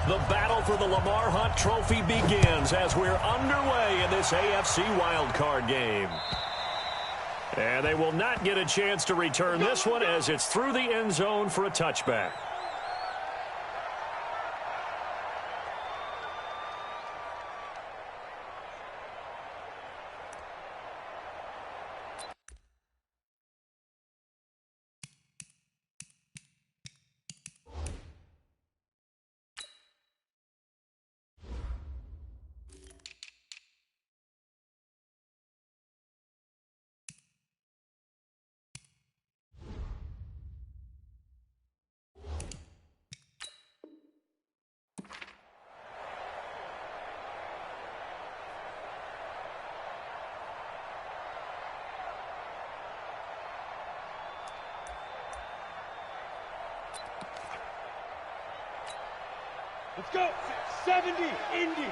The battle for the Lamar Hunt Trophy begins as we're underway in this AFC wildcard game. And they will not get a chance to return this one as it's through the end zone for a touchback. Let's go. 70, Indy.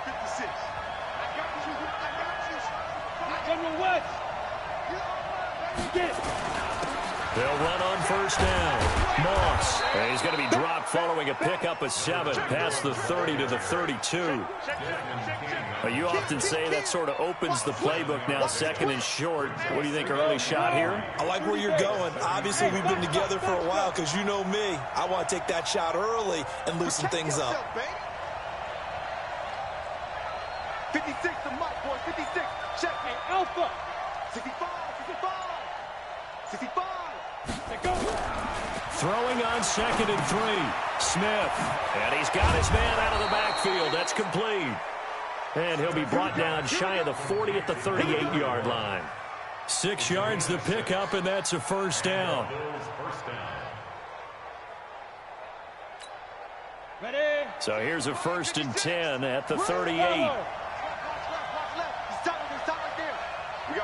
56. I got you. General West. Get it. They'll run on first down. Moss. And he's going to be dropped following a pickup of 7 past the 30 to the 32. But you often say that sort of opens the playbook now, second and short. What do you think, early shot here? I like where you're going. Obviously, we've been together for a while because you know me. I want to take that shot early and loosen things up. 56 to Mike, boy. 56. Check. Hey, Alpha. 65. 65. Let go. Throwing on second and 3. Smith. And he's got his man out of the backfield. That's complete. And he'll be brought down shy of the 40 at the 38-yard line. 6 yards the pickup, and that's a first down. Ready. So here's a 1st and 10 at the 38. Watch left. He's top right there. We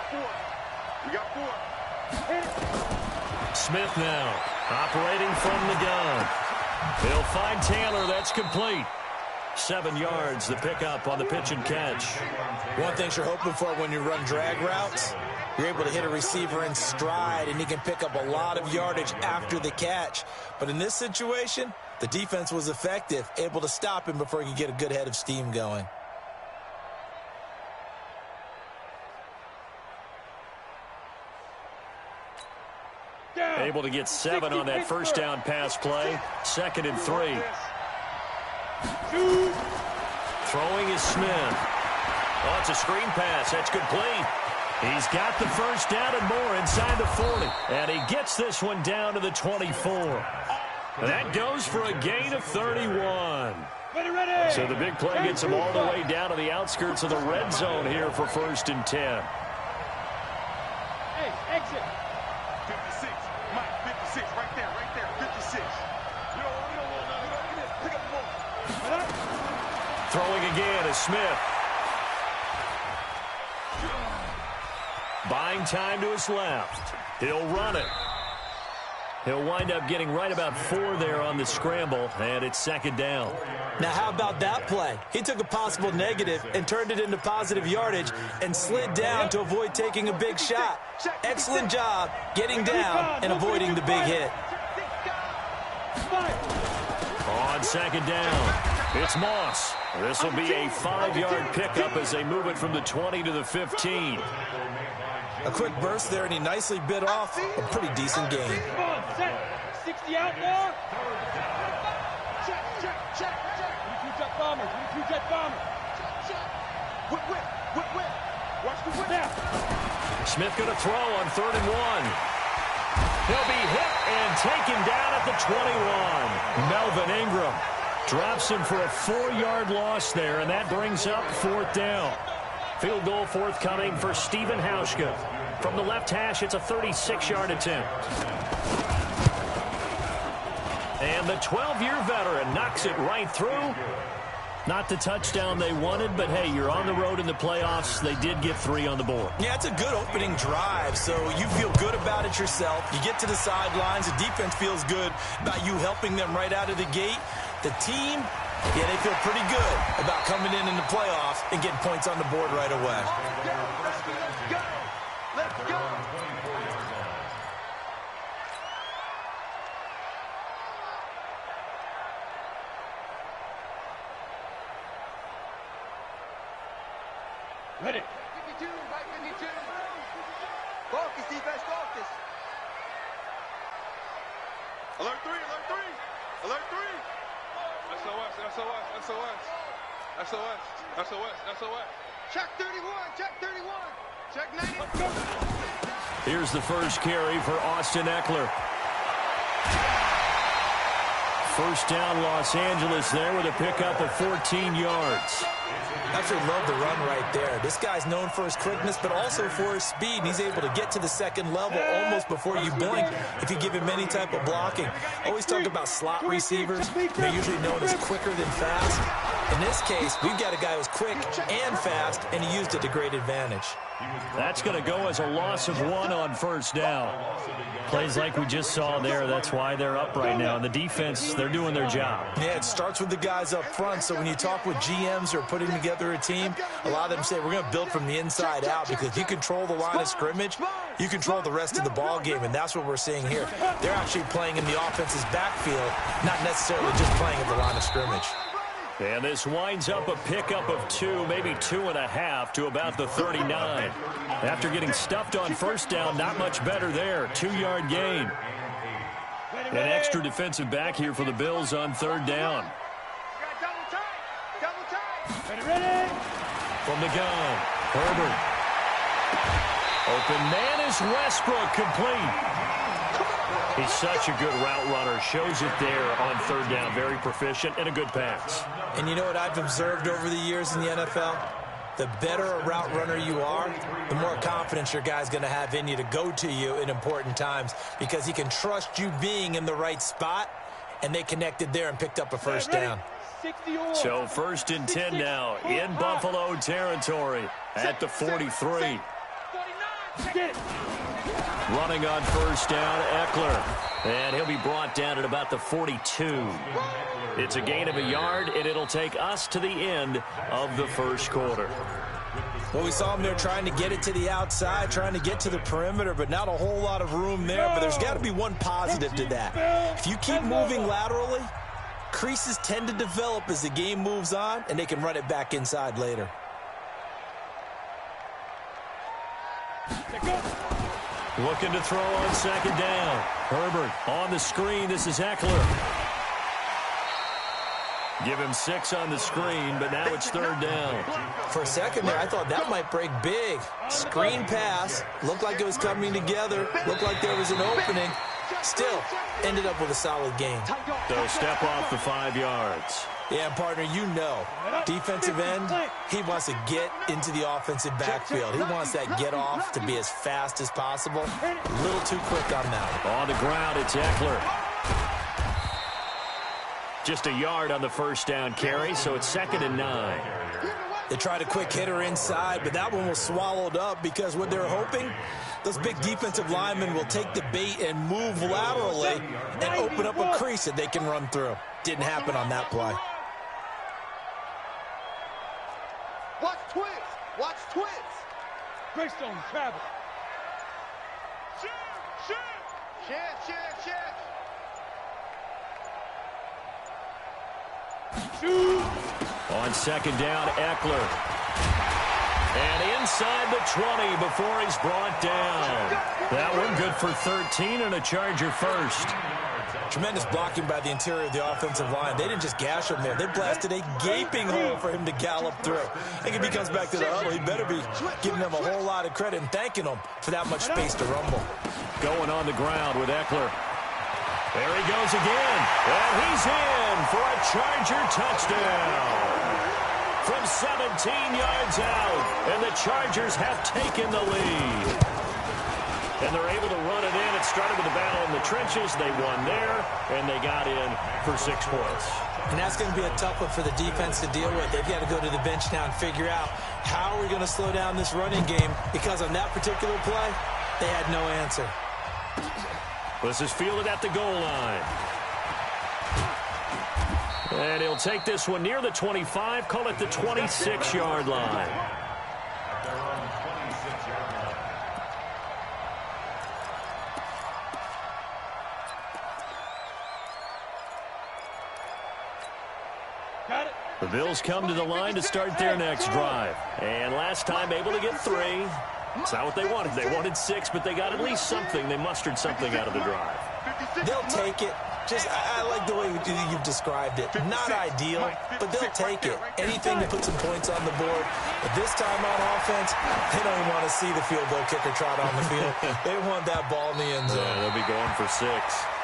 got 4. Hit it. Smith now operating from the gun. He'll find Taylor. That's complete. 7 yards, the pickup on the pitch and catch. One thing you're hoping for when you run drag routes, you're able to hit a receiver in stride, and he can pick up a lot of yardage after the catch. But in this situation, the defense was effective, able to stop him before he could get a good head of steam going. Able to get 7 on that first down pass play. 2nd and 3. Throwing is Smith. Oh, it's a screen pass. That's complete. He's got the first down and more inside the 40. And he gets this one down to the 24. And that goes for a gain of 31. Ready. So the big play gets him all the way down to the outskirts of the red zone here for 1st and 10. Hey, exit. 56. Mike, 56. Right there. 56. You don't want to pick up the ball. Throwing again is Smith. Buying time to his left. He'll run it. He'll wind up getting right about 4 there on the scramble, and it's 2nd down. Now, how about that play? He took a possible negative and turned it into positive yardage and slid down to avoid taking a big shot. Excellent job getting down and avoiding the big hit. On 2nd down, it's Moss. This will be a 5-yard pickup as they move it from the 20 to the 15. A quick burst there, and he nicely bit off a pretty decent gain. Come on, set. 60 out there. Check. 22 jet bomber. 22 jet bomber. Whip. Watch the whip. Now. Smith going to throw on 3rd and 1. He'll be hit and taken down at the 21. Melvin Ingram drops him for a 4-yard loss there, and that brings up 4th down. Field goal forthcoming for Stephen Hauschka. From the left hash, it's a 36-yard attempt. And the 12-year veteran knocks it right through. Not the touchdown they wanted, but hey, you're on the road in the playoffs. They did get 3 on the board. Yeah, it's a good opening drive, so you feel good about it yourself. You get to the sidelines. The defense feels good about you helping them right out of the gate. The team, yeah, they feel pretty good about coming in the playoffs and getting points on the board right away. Let's go. Ready. 52, right 52. Focus, defense, focus. Alert 3, alert 3. Alert 3. SOS, SOS, SOS. SOS, SOS, SOS. Check 31, check 31. Check 90. Here's the first carry for Austin Eckler. First down, Los Angeles there with a pickup of 14 yards. Absolutely love the run right there. This guy's known for his quickness, but also for his speed. And he's able to get to the second level almost before you blink if you give him any type of blocking. Always talk about slot receivers. They're usually known as quicker than fast. In this case, we've got a guy who's quick and fast, and he used it to great advantage. That's going to go as a loss of 1 on first down. Plays like we just saw there, that's why they're up right now. And the defense, they're doing their job. Yeah, it starts with the guys up front. So when you talk with GMs who are putting together a team, a lot of them say we're going to build from the inside out, because if you control the line of scrimmage, you control the rest of the ball game, and that's what we're seeing here. They're actually playing in the offense's backfield, not necessarily just playing at the line of scrimmage. And this winds up a pickup of 2, maybe 2.5 to about the 39. After getting stuffed on first down, not much better there. 2-yard gain. An extra defensive back here for the Bills on third down. Double tight. Ready. From the gun, Herbert. Open man is Westbrook, complete. He's such a good route runner. Shows it there on third down. Very proficient and a good pass. And you know what I've observed over the years in the NFL? The better a route runner you are, the more confidence your guy's going to have in you to go to you in important times, because he can trust you being in the right spot, and they connected there and picked up a first down. So 1st and 10 now in Buffalo territory at the 43. Running on first down, Eckler. And he'll be brought down at about the 42. It's a gain of a yard, and it'll take us to the end of the first quarter. Well, we saw him there trying to get it to the outside, trying to get to the perimeter, but not a whole lot of room there. But there's got to be one positive to that. If you keep moving laterally, creases tend to develop as the game moves on, and they can run it back inside later. Looking to throw on second down. Herbert on the screen. This is Eckler. Give him 6 on the screen, but now it's third down. For a second there, I thought that might break big. Screen pass. Looked like it was coming together. Looked like there was an opening. Still, ended up with a solid gain. So step off the 5 yards. Yeah, partner, you know, defensive end, he wants to get into the offensive backfield. He wants that get off to be as fast as possible. A little too quick on that. On the ground, it's Eckler. Just a yard on the first down carry, so it's 2nd and 9. They tried a quick hitter inside, but that one was swallowed up, because what they're hoping, those big defensive linemen will take the bait and move laterally and open up a crease that they can run through. Didn't happen on that play. Watch twins. Watch twins. Greystone, travel. Shift. On second down, Eckler. And inside the 20 before he's brought down. That one good for 13 and a Charger first. Tremendous blocking by the interior of the offensive line. They didn't just gash him there. They blasted a gaping hole for him to gallop through. I think if he comes back to the huddle, he better be giving them a whole lot of credit and thanking them for that much space to rumble. Going on the ground with Eckler. There he goes again. And he's in for a Charger touchdown. From 17 yards out. And the Chargers have taken the lead. And they're able to run it in. It started with a battle in the trenches. They won there, and they got in for 6 points. And that's going to be a tough one for the defense to deal with. They've got to go to the bench now and figure out how are we going to slow down this running game, because on that particular play, they had no answer. This is fielded at the goal line. And he'll take this one near the 25, call it the 26-yard line. Got it. The Bills come to the line to start their next drive. And last time able to get 3. It's not what they wanted. They wanted 6, but they got at least something. They mustered something out of the drive. They'll take it. I like the way you've described it. Not ideal, but they'll take it. Anything to put some points on the board. But this time on offense, they don't even want to see the field goal kicker trot on the field. They want that ball in the end zone. Yeah, they'll be going for 6.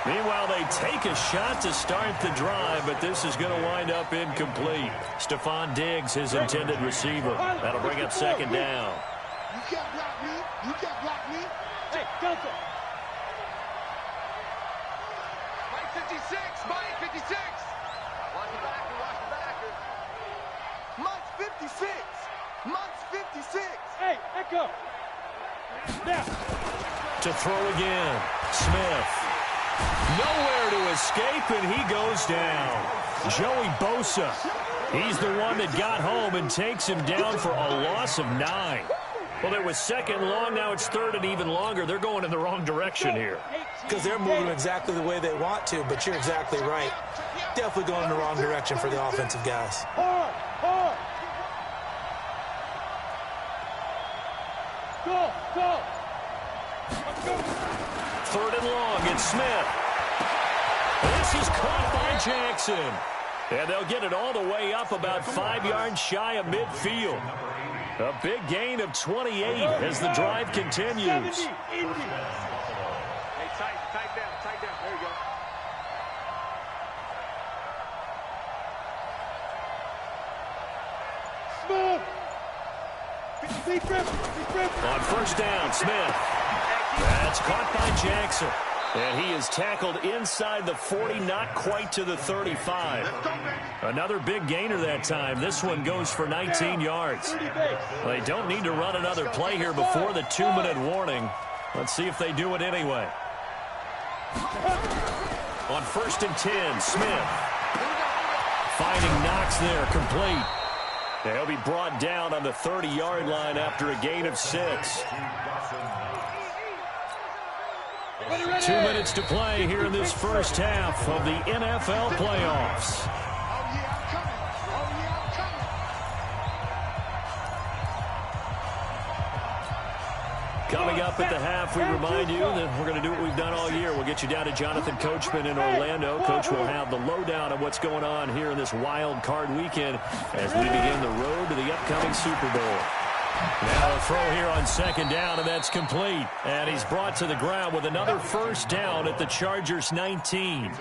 Meanwhile, they take a shot to start the drive, but this is going to wind up incomplete. Stephon Diggs, his intended receiver. That'll bring up second down. You can't block me. You can't block me. Hey, Delta. Mike 56. Mike 56. Watch the backer. Watch the backer. Mike's 56. Mike's 56. Hey, Echo. Now. To throw again. Smith. Nowhere to escape, and he goes down. Joey Bosa. He's the one that got home and takes him down for a loss of 9. Well, it was second long. Now it's third and even longer. They're going in the wrong direction here. Because they're moving exactly the way they want to, but you're exactly right. Definitely going in the wrong direction for the offensive guys. Go. Third and long. It's Smith. This is caught by Jackson. And they'll get it all the way up about 5 yards shy of midfield. A big gain of 28 as the drive continues. Hey, tight down. There you go. Smith. On first down, Smith. That's caught by Jackson. And he is tackled inside the 40, not quite to the 35. Another big gainer that time. This one goes for 19 yards. They don't need to run another play here before the 2-minute warning. Let's see if they do it anyway. On first and 10, Smith. Finding Knox there, complete. He'll be brought down on the 30-yard line after a gain of 6. 2 minutes to play here in this first half of the NFL playoffs. Coming up at the half, we remind you that we're going to do what we've done all year. We'll get you down to Jonathan Coachman in Orlando. Coach will have the lowdown of what's going on here in this wild card weekend as we begin the road to the upcoming Super Bowl. Now a throw here on second down, and that's complete. And he's brought to the ground with another first down at the Chargers' 19.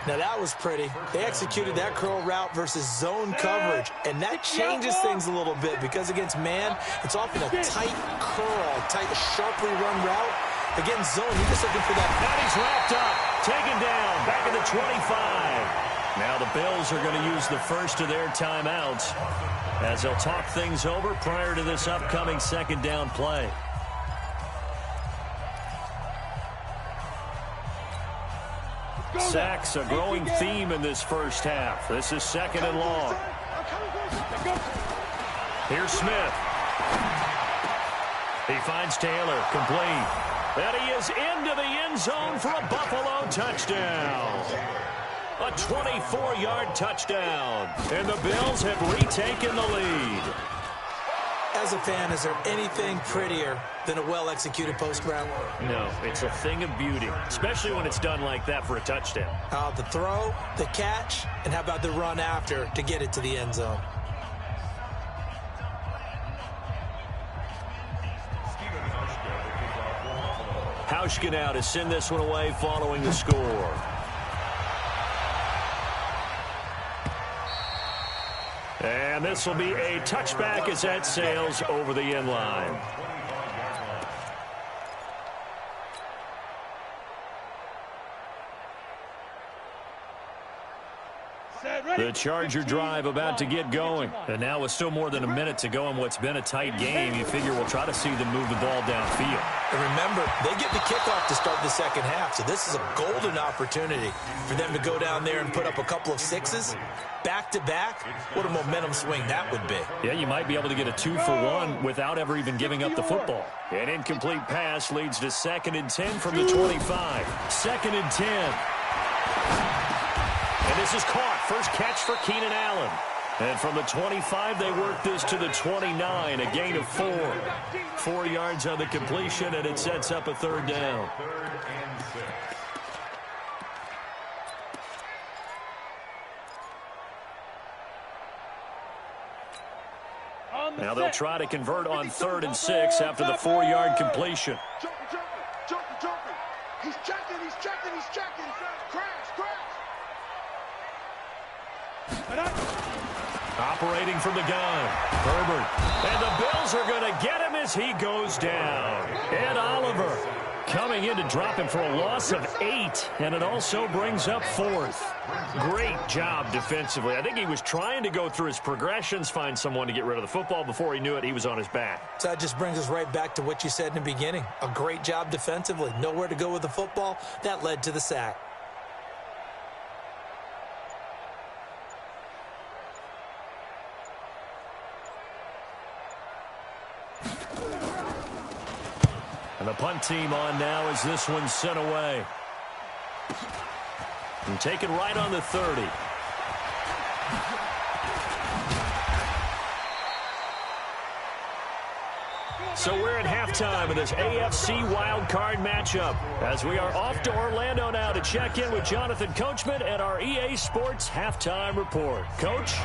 Now that was pretty. They executed that curl route versus zone coverage, and that changes things a little bit because against man, it's often a tight curl, tight, sharply run route. Against zone, you're just looking for that. And he's wrapped up, taken down, back at the 25. Now the Bills are going to use the first of their timeouts as they'll talk things over prior to this upcoming second down play. Sacks, a growing theme in this first half. This is second and long. Here's Smith. He finds Taylor, complete. And he is into the end zone for a Buffalo touchdown. A 24-yard touchdown. And the Bills have retaken the lead. As a fan, is there anything prettier than a well-executed post route? No, it's a thing of beauty, especially when it's done like that for a touchdown. The throw, the catch, and how about the run after to get it to the end zone? Hauschka now to send this one away following the score. And this will be a touchback as that sails over the end line. The Charger drive about to get going. And now with still more than a minute to go in what's been a tight game, you figure we'll try to see them move the ball downfield. And remember, they get the kickoff to start the second half, so this is a golden opportunity for them to go down there and put up a couple of sixes. Back-to-back, what a momentum swing that would be. Yeah, you might be able to get a 2-for-1 without ever even giving up the football. An incomplete pass leads to 2nd and 10 from the 25. 2nd and 10. And this is caught. First catch for Keenan Allen. And from the 25, they work this to the 29, a gain of 4. 4 yards on the completion, and it sets up a 3rd down. Now they'll try to convert on 3rd and 6 after the 4-yard completion. Jumping. He's checking. Crash. Operating from the gun, Herbert. And the Bills are going to get him as he goes down. Ed Oliver coming in to drop him for a loss of 8, and it also brings up 4th. Great job defensively. I think he was trying to go through his progressions, find someone to get rid of the football. Before he knew it, he was on his back. So that just brings us right back to what you said in the beginning. A great job defensively. Nowhere to go with the football. That led to the sack. And the punt team on now as this one's sent away. And taken right on the 30. So we're at halftime of this AFC wildcard matchup as we are off to Orlando now to check in with Jonathan Coachman at our EA Sports Halftime Report. Coach?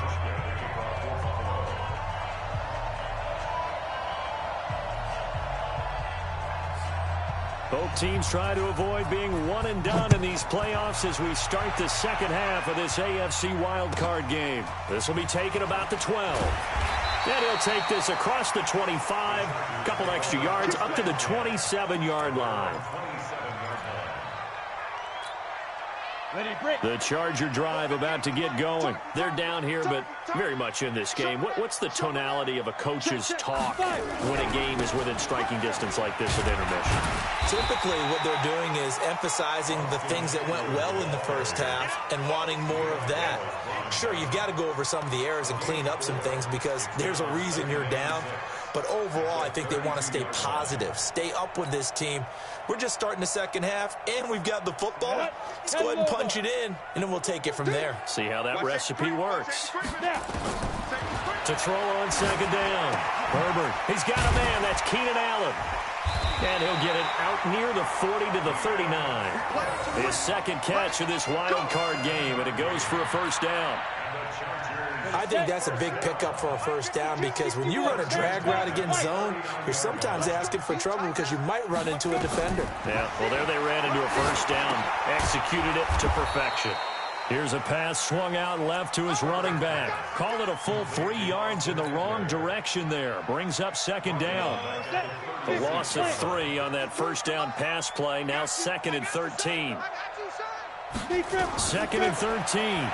Both teams try to avoid being one and done in these playoffs as we start the second half of this AFC wildcard game. This will be taken about the 12. And he'll take this across the 25, a couple extra yards up to the 27-yard line. The Charger drive about to get going. They're down here, but very much in this game. What's the tonality of a coach's talk when a game is within striking distance like this at intermission? Typically, what they're doing is emphasizing the things that went well in the first half and wanting more of that. Sure, you've got to go over some of the errors and clean up some things because there's a reason you're down. But overall, I think they want to stay positive, stay up with this team. We're just starting the second half, and we've got the football. Let's go ahead and punch it in, and then we'll take it from there. See how that recipe works. To throw on second down. Herbert, he's got a man. That's Keenan Allen. And he'll get it out near the 40 to the 39. His second catch of this wild card game, and it goes for a first down. I think that's a big pickup for a first down because when you run a drag route against zone, you're sometimes asking for trouble because you might run into a defender. Yeah, well, there they ran into a first down. Executed it to perfection. Here's a pass swung out left to his running back. Call it a full 3 yards in the wrong direction there. Brings up second down. The loss of 3 on that first down pass play. Now 2nd and 13. 2nd and 13.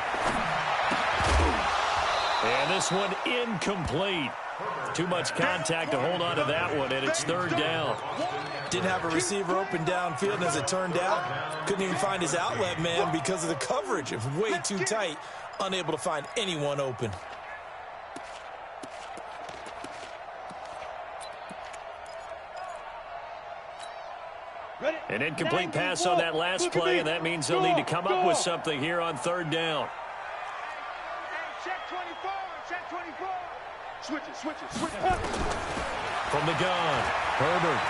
And this one incomplete. Too much contact to hold on to that one, and it's 3rd down. Didn't have a receiver open downfield, and as it turned out, couldn't even find his outlet man because of the coverage. It was way too tight, unable to find anyone open. An incomplete pass on that last play, and that means they'll need to come up with something here on 3rd down. Switch it. From the gun, Herbert.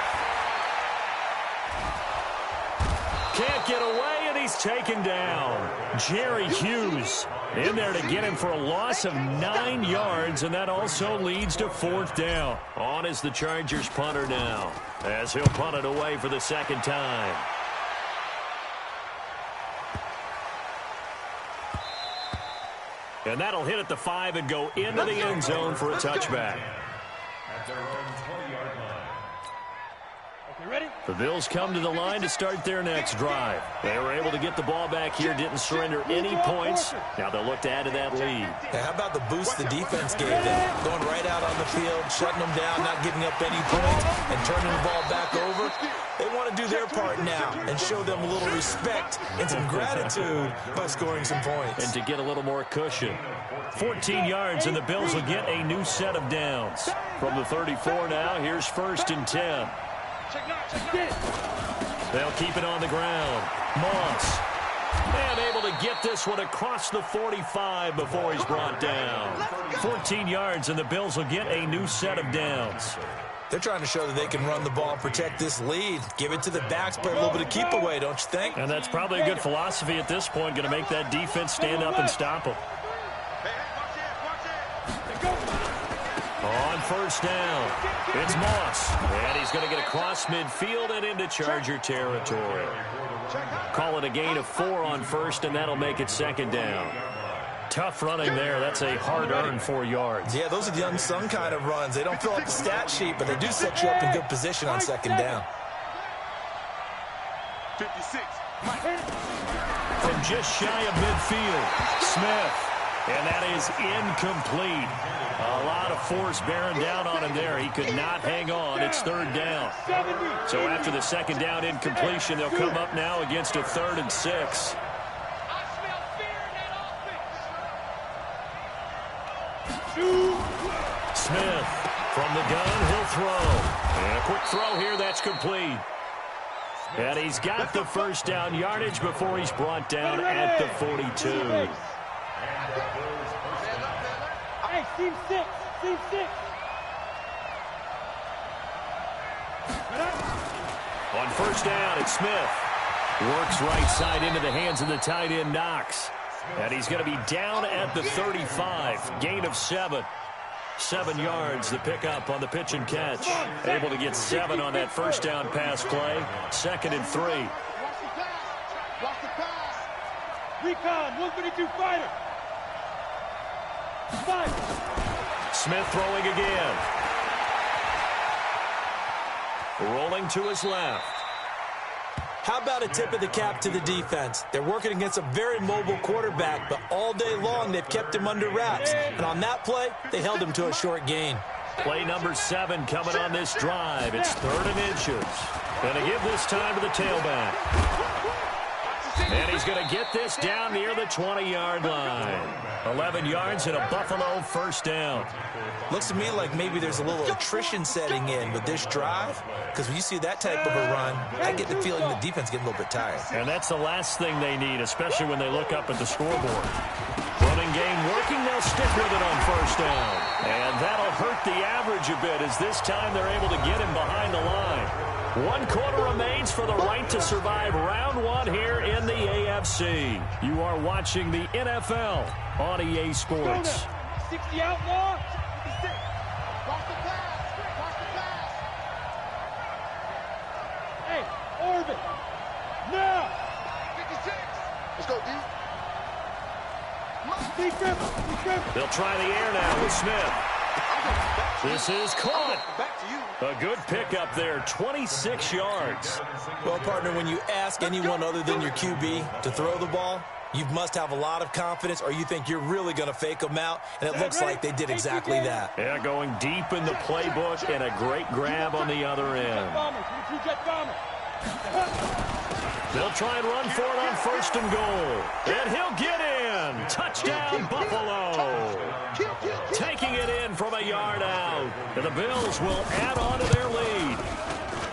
Can't get away, and he's taken down. Jerry Hughes in there to get him for a loss of 9 yards, and that also leads to 4th down. On is the Chargers punter now, as he'll punt it away for the second time. And that'll hit at the 5 and go into the end zone for a touchback. The Bills come to the line to start their next drive. They were able to get the ball back here, didn't surrender any points. Now they'll look to add to that lead. Yeah, how about the boost the defense gave them? Going right out on the field, shutting them down, not giving up any points, and turning the ball back over. They want to do their part now and show them a little respect and some gratitude by scoring some points. And to get a little more cushion. 14 yards, and the Bills will get a new set of downs. From the 34 now, here's 1st and 10. They'll keep it on the ground. Moss And able to get this one across the 45 before he's brought down. 14 yards, and the Bills will get a new set of downs. They're trying to show that they can run the ball and protect this lead. Give it to the backs, play a little bit of keep away, don't you think? And that's probably a good philosophy at this point, going to make that defense stand up and stop them. On first down, it's Moss. And he's going to get across midfield and into Charger territory. Call it a gain of 4 on first, and that'll make it second down. Tough running there. That's a hard-earned 4 yards. Yeah, those are the unsung kind of runs. They don't fill up the stat sheet, but they do set you up in good position on second down. 56. From just shy of midfield, Smith. And that is incomplete. A lot of force bearing down on him there. He could not hang on. It's third down. So after the second down incompletion, they'll come up now against a 3rd and 6. Smith from the gun, he'll throw. And a quick throw here, that's complete. And he's got the first down yardage before he's brought down at the 42. Hey, team 6, team 6. On first down, it's Smith. Works right side into the hands of the tight end, Knox. And he's going to be down at the 35. Gain of 7. 7 yards, the pickup on the pitch and catch. Able to get 7 on that first down pass play. 2nd and 3. Watch the pass. Watch the pass. Recon, 132 fighter. 5. Smith throwing again. Rolling to his left. How about a tip of the cap to the defense? They're working against a very mobile quarterback, but all day long they've kept him under wraps. And on that play, they held him to a short gain. Play number 7 coming on this drive. It's 3rd and inches. Going to give this time to the tailback. And he's going to get this down near the 20-yard line. 11 yards and a Buffalo first down. Looks to me like maybe there's a little attrition setting in with this drive, because when you see that type of a run, I get the feeling the defense getting a little bit tired. And that's the last thing they need, especially when they look up at the scoreboard. Running game working, they'll stick with it on first down. And that'll hurt the average a bit, as this time they're able to get him behind the line. 1 quarter remains for the right to survive round 1 here in the AFC. You are watching the NFL on EA Sports. 60 outlaw. 56. Watch the pass. Watch the pass. Hey, Orbit. Now. 56. Let's go, D. Be careful. They'll try the air now with Smith. This is caught. A good pickup there, 26 yards. Well, partner, when you ask anyone other than your QB to throw the ball, you must have a lot of confidence, or you think you're really going to fake them out, and it looks like they did exactly that. Yeah, going deep in the playbook, and a great grab on the other end. They'll try and run for it on 1st and goal. And he'll get in. Touchdown, Buffalo. Taking it in from a yard out. And the Bills will add on to their lead.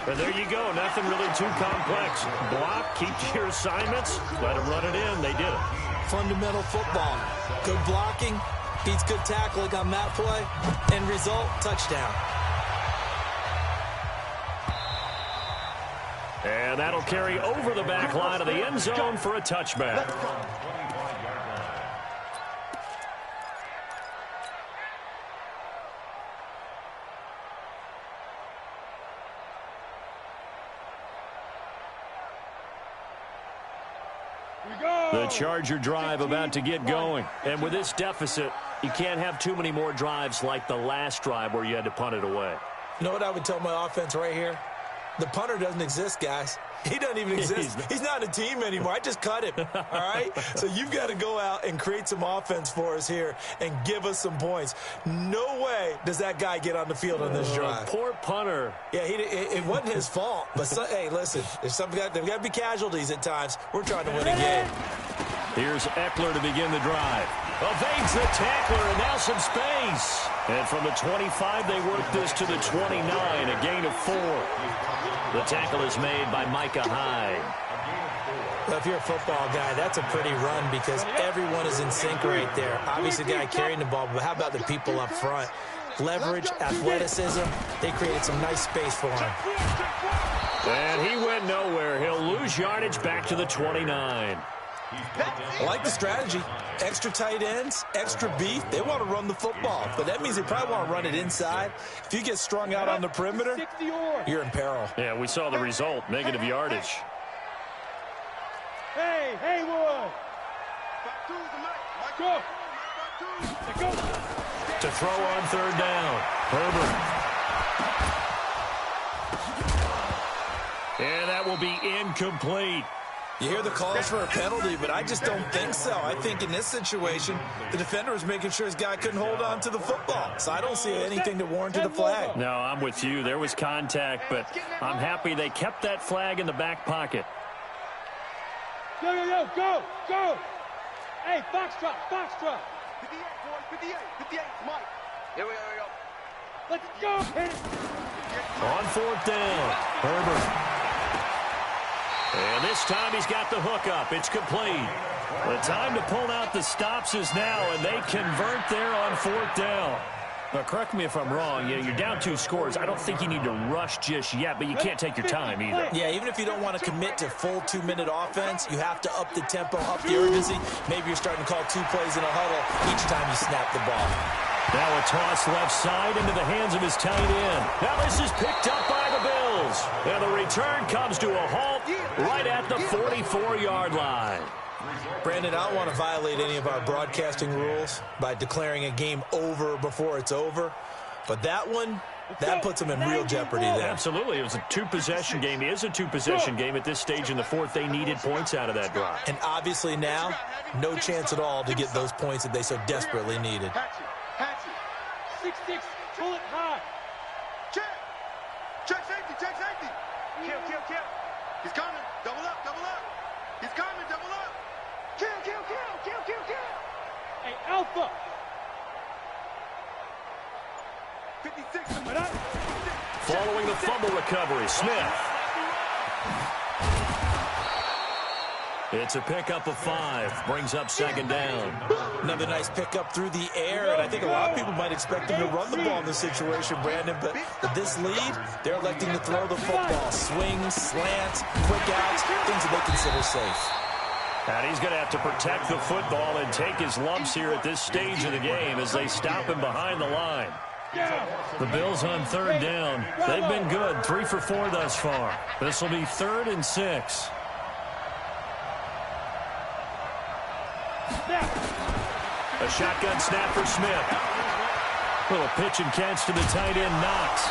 And there you go. Nothing really too complex. Block, keep to your assignments. Let them run it in. They did it. Fundamental football. Good blocking beats good tackling on that play. End result, touchdown. And that'll carry over the back line of the end zone for a touchback. The Charger drive about to get going. And with this deficit, you can't have too many more drives like the last drive where you had to punt it away. You know what I would tell my offense right here? The punter doesn't exist, guys. He doesn't even exist. He's not a team anymore. I just cut him, all right? So you've got to go out and create some offense for us here and give us some points. No way does that guy get on the field on this drive. Poor punter. Yeah, it wasn't his fault. But, hey, listen, there's got to be casualties at times. We're trying to win a game. Here's Eckler to begin the drive. Evades the tackler, and now some space. And from the 25, they work this to the 29, a gain of 4. The tackle is made by Micah Hyde. Well, if you're a football guy, that's a pretty run because everyone is in sync right there. Obviously, the guy carrying the ball, but how about the people up front? Leverage, athleticism, they created some nice space for him. And he went nowhere. He'll lose yardage back to the 29. I like the strategy. Extra tight ends, extra beef. They want to run the football, but that means they probably want to run it inside. If you get strung out on the perimeter, you're in peril. Yeah, we saw the result, negative yardage. Hey, Haywood. Go. To throw on 3rd down, Herbert. And that will be incomplete. You hear the calls for a penalty, but I just don't think so. I think in this situation, the defender was making sure his guy couldn't hold on to the football. So I don't see anything that warranted a flag. No, I'm with you. There was contact, but I'm happy they kept that flag in the back pocket. Go. Hey, Foxtrot. 58, boys, 58, Mike. Here we go. Let's go. On 4th down, Herbert. And this time he's got the hook up. It's complete. The time to pull out the stops is now, and they convert there on 4th down. Now, correct me if I'm wrong. You're down 2 scores. I don't think you need to rush just yet, but you can't take your time either. Yeah, even if you don't want to commit to full 2-minute offense, you have to up the tempo, up the urgency. Maybe you're starting to call 2 plays in a huddle each time you snap the ball. Now a toss left side into the hands of his tight end. Now this is picked up by the Bills. And the return comes to a halt right at the 44-yard line. Brandon, I don't want to violate any of our broadcasting rules by declaring a game over before it's over. But that one, that puts them in real jeopardy there. Absolutely. It was a 2-possession game. It is a 2-possession game at this stage in the 4th. They needed points out of that drive. And obviously now, no chance at all to get those points that they so desperately needed. Hatchet. 6-6. Pull it high. Check safety. Kill. He's coming. Double up. He's coming. Double up. Kill. Hey, Alpha. 56. Following the fumble recovery, Smith. It's a pickup of 5. Brings up 2nd down. Another nice pickup through the air, and I think a lot of people might expect him to run the ball in this situation, Brandon, but with this lead, they're electing to throw the football. Swings, slants, quick outs, things that they consider safe. And he's going to have to protect the football and take his lumps here at this stage of the game as they stop him behind the line. The Bills on 3rd down. They've been good, 3 for 4 thus far. This will be 3rd and 6. A shotgun snap for Smith. Little pitch and catch to the tight end, Knox.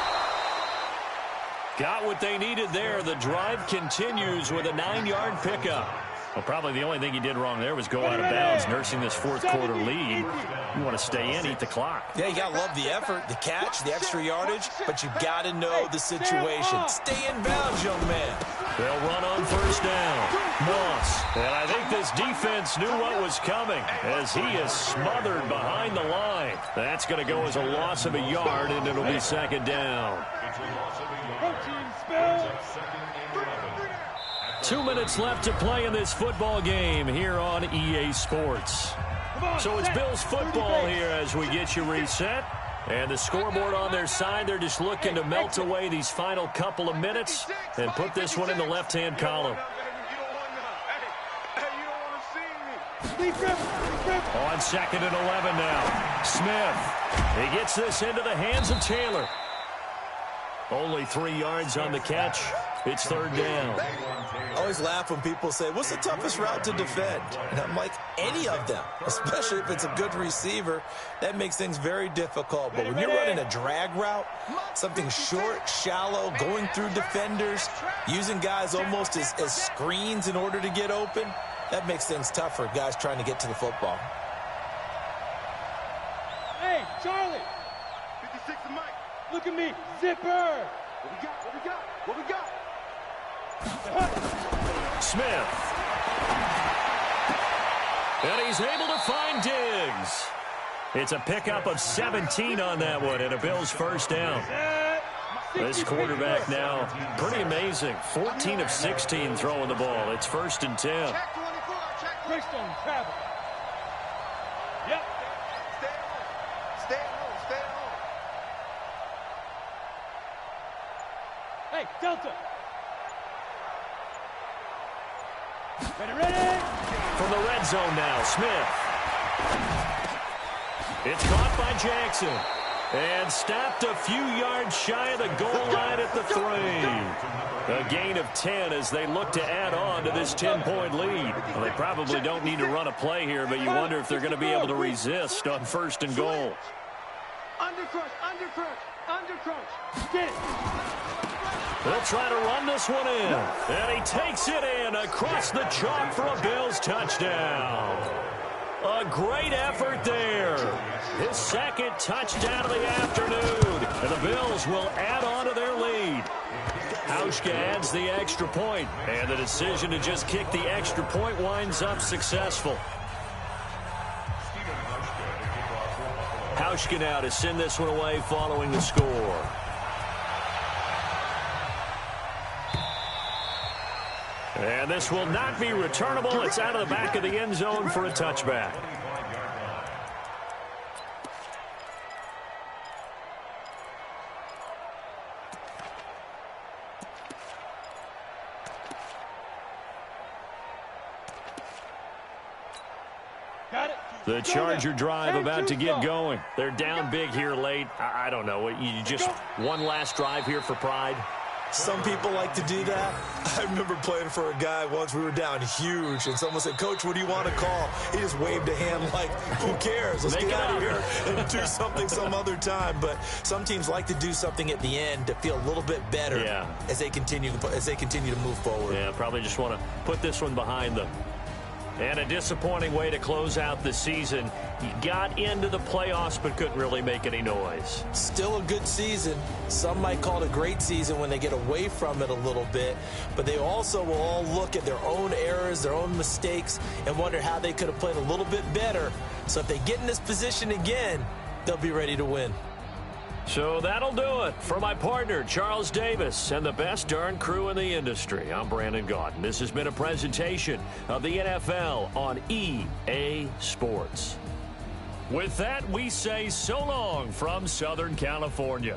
Got what they needed there. The drive continues with a 9-yard pickup. Well, probably the only thing he did wrong there was go out of bounds, nursing this 4th quarter lead. You want to stay in, eat the clock. Yeah, you got to love the effort, the catch, the extra yardage, but you've got to know the situation. Stay in bounds, young man. They'll run on 1st down. Moss. And I think this defense knew what was coming as he is smothered behind the line. That's going to go as a loss of a yard, and it'll be 2nd down. 2 minutes left to play in this football game here on EA Sports. So it's Bills football here as we get you reset. And the scoreboard on their side, they're just looking to melt away these final couple of minutes and put this one in the left-hand column. On 2nd and 11 now. Smith. He gets this into the hands of Taylor. Only 3 yards on the catch. It's 3rd down. I always laugh when people say, what's the toughest route to defend? And I'm like, any of them, especially if it's a good receiver. That makes things very difficult. But when you're running a drag route, something short, shallow, going through defenders, using guys almost as screens in order to get open, that makes things tough for guys trying to get to the football. Hey, Charlie. 56 to Mike. Look at me. Zipper. What we got? Smith. And he's able to find Diggs. It's a pickup of 17 on that one and a Bills first down. This quarterback now, pretty amazing. 14 of 16 throwing the ball. It's 1st and 10. Check 24, check based on travel. Yep. Stay at home. Stay at home. Stay at home. Hey, Delta. Ready. From the red zone now, Smith. It's caught by Jackson. And stopped a few yards shy of the goal line at the 3. A gain of 10 as they look to add on to this 10-point lead. Well, they probably don't need to run a play here, but you wonder if they're going to be able to resist on 1st and goal. Undercrush. Get it. They'll try to run this one in. And he takes it in across the chalk for a Bills touchdown. A great effort there. His 2nd touchdown of the afternoon. And the Bills will add on to their lead. Hauschka adds the extra point. And the decision to just kick the extra point winds up successful. Hauschka now to send this one away following the score. And this will not be returnable. It's out of the back of the end zone for a touchback. The Charger drive about to get going. They're down big here late. I don't know. You just one last drive here for pride. Some people like to do that. I remember playing for a guy once. We were down huge, and someone said, "Coach, what do you want to call?" He just waved a hand like, who cares? Let's get out of here and do something some other time. But some teams like to do something at the end to feel a little bit better as they continue to move forward. Yeah, probably just want to put this one behind them. And a disappointing way to close out the season. He got into the playoffs but couldn't really make any noise. Still a good season. Some might call it a great season when they get away from it a little bit. But they also will all look at their own errors, their own mistakes, and wonder how they could have played a little bit better. So if they get in this position again, they'll be ready to win. So that'll do it for my partner, Charles Davis, and the best darn crew in the industry. I'm Brandon Gaudin. This has been a presentation of the NFL on EA Sports. With that, we say so long from Southern California.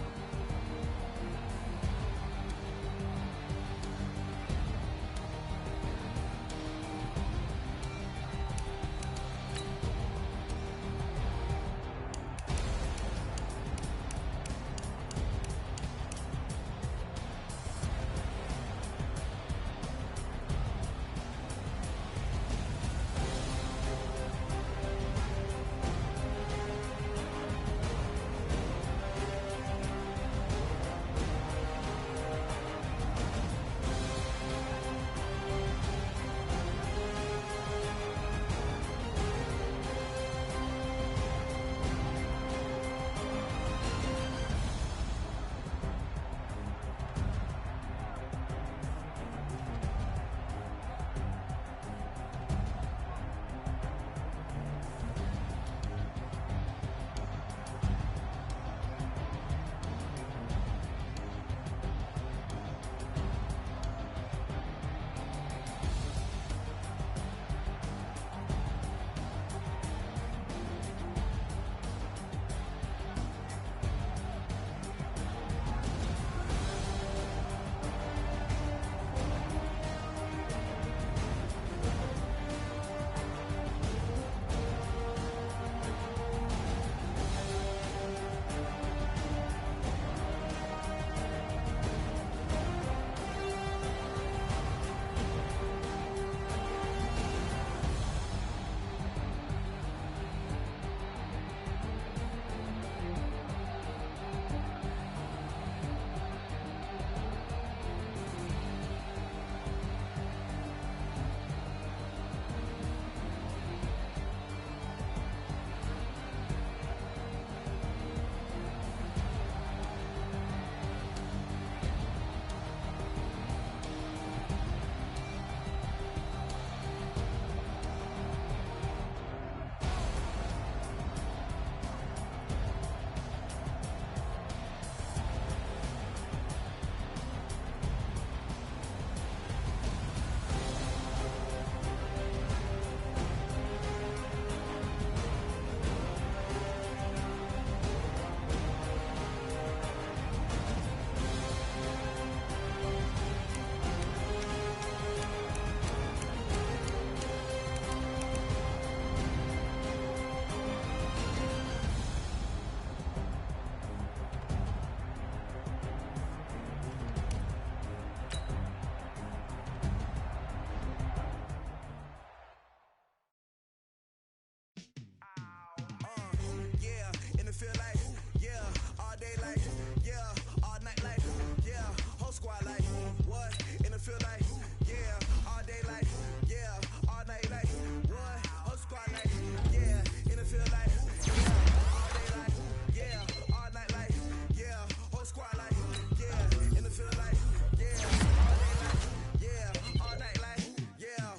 feel like, yeah, all day like, yeah, all night like, what? Whole squad like, yeah, in the feel like, yeah, all day like, yeah, all night like, yeah, whole squad like, yeah, in the feel like, yeah, all day like, yeah, all night like, yeah.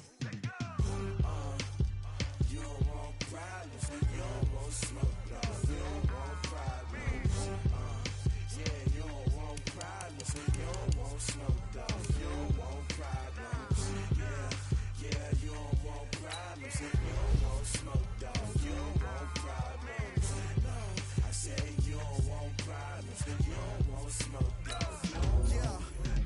You don't want problems, you don't want smoke, no, you don't want problems. Yeah, you don't want problems, you don't want smoke, dog, you don't want problems. Yeah, you don't want problems, you don't want smoke, dog, you don't want problems. No, I say you don't want problems, you don't want smoke, dog. Yeah,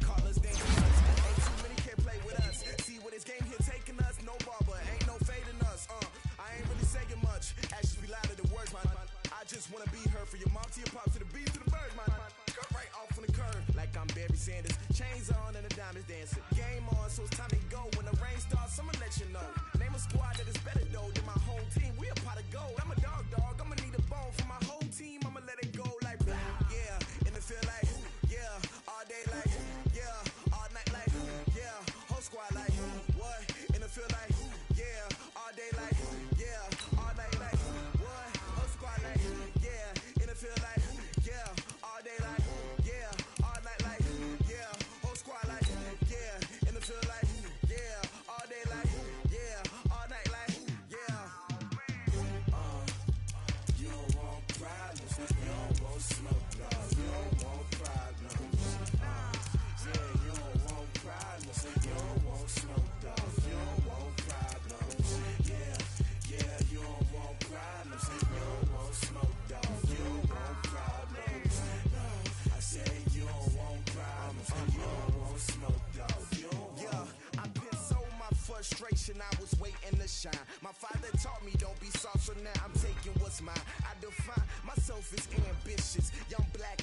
call us dangerous, ain't too many can play with us. See what this game here taking us, no ball, but ain't no fading us. I ain't really saying much, actions be louder than words, man. I just wanna be heard for your mom to your pops to the beat to the birds, man. Cut right off on the curve, like I'm Barry Sanders. Chains on and the diamonds dancing. Game on, so it's time to go. When the rain starts, I'ma let you know. Name a squad that is better though than my home team. We a pot of gold. I'm a dog, I'ma need a bone for my whole team. I'ma let it go like, yeah, in the feel like, yeah, all day like, yeah, all night like, yeah, whole squad like, what? In the feel like, yeah, all day like, yeah, all night like, what? Whole squad like, yeah, in the feel like, yeah, all day like, yeah, all night like, yeah, whole squad like, yeah, in the feel like, yeah, all day like, yeah, all night like, yeah. You don't want problems, you don't want smoke, dog, you don't want problems. Yeah, you don't want problems, you don't want smoke, dog, you don't want problems. Yeah, you don't want problems, you don't want smoke, dog, you don't want problems. No, I say you don't want problems, you don't want smoke, dog, you don't want. Yeah, I've been so my frustration, I was waiting to shine. My father taught me don't be soft, so now I'm taking what's mine. I define myself as ambitious, young black